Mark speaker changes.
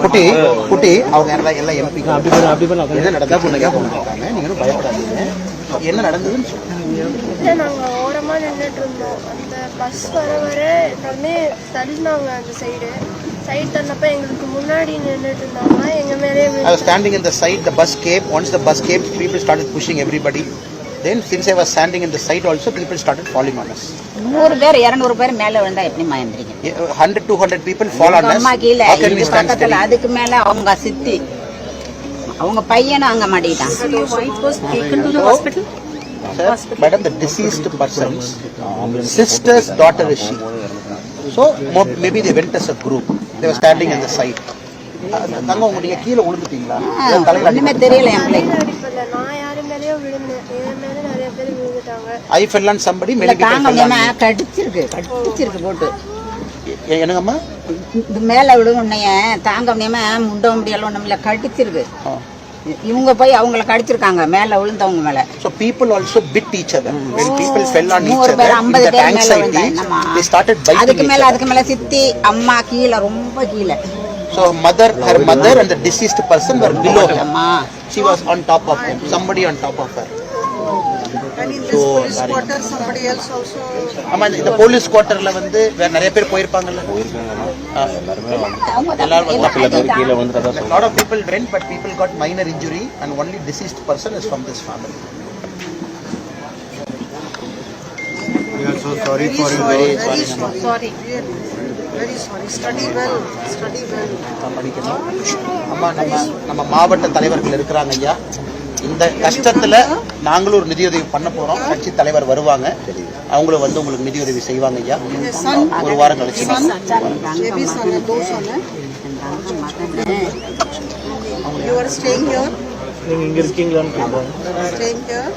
Speaker 1: குட்டி குட்டி அவங்க எல்லாம் எம்பி என்ன நடந்தாங்க நீங்களும் பயப்படாதீங்க. என்ன நடந்ததுன்னு
Speaker 2: இல்லை, நாங்கள் ஓரமாக நின்றுட்டு இருந்தோம். அந்த பஸ் வர எல்லாமே தள்ளினாங்க. அந்த சைடு தள்ளப்ப எங்களுக்கு முன்னாடி நின்றுட்டு இருந்தாங்க. எங்கள் மேலே
Speaker 1: standing in the side, the bus came. Once the bus came, people started pushing everybody. Then since I was standing in the side also, people started falling on us.
Speaker 3: 100 பேர் 200 பேர் மேல விழுந்தா எப்படி மயந்திரீங்க?
Speaker 1: 100-200 people fall on us.
Speaker 3: அம்மா கீழ
Speaker 1: How can we stand
Speaker 3: பக்கத்துல அதுக்கு மேல அவங்க சித்தி அவங்க பையனும் அங்க மாட்டிட்டான்.
Speaker 1: Madam, the deceased person's sister's daughter is she. So maybe they went as a group. They were standing in the side. தங்க நீங்க கீழே விழுந்துட்டீங்களா?
Speaker 3: ஒண்ணுமே தெரியல என் பிள்ளை.
Speaker 2: நான் யாரு மேலேயோ விழுந்தேன். என் மேலே நிறைய பேர் விழுந்துட்டாங்க.
Speaker 1: I fell on somebody.
Speaker 3: கடிச்சிருக்கு போட்டு.
Speaker 1: என்னங்கம்மா?
Speaker 3: இது மேல விழுவுன்னைய தாங்க முடியாம முண்ட முடியல ஒண்ணுமில்ல கடிச்சிருக்கு. இவங்க போய் அவங்கள கடிச்சிருக்காங்க மேல விழுந்தவங்க மேல.
Speaker 1: So people also bit each other. When people fell on each other, in that anxiety, they started biting
Speaker 3: அதுக்கு
Speaker 1: each
Speaker 3: மேல சித்தி அம்மா கீழ ரொம்ப கீழ.
Speaker 1: So her mother and the deceased person were below her. She was on top of him. Somebody on top of her.
Speaker 4: And in this police quarter, somebody else also.
Speaker 1: ஆமா, இந்த police குவார்ட்டர்ல வந்து வேற நிறைய பேர் போயிருப்பாங்கல்ல. எல்லாரும் lot of people went, but people got minor injury, and only deceased person is from this family.
Speaker 5: We are so sorry for you.
Speaker 4: Very sorry. Very sorry. Study well.
Speaker 1: அம்மா நம்ம மாவட்ட தலைவர்கள் இருக்கிறாங்க ஐயா. இந்த கஷ்டத்துல நாங்களும் ஒரு நிதியுதவி பண்ண போறோம். கட்சி தலைவர் வருவாங்க, அவங்களும் வந்து உங்களுக்கு நிதியுதவி செய்வாங்க ஐயா. ஒரு வாரம் கழிச்சு
Speaker 4: You are staying here?
Speaker 5: நீங்க இங்க இருக்கீங்களான்னு
Speaker 4: Staying here?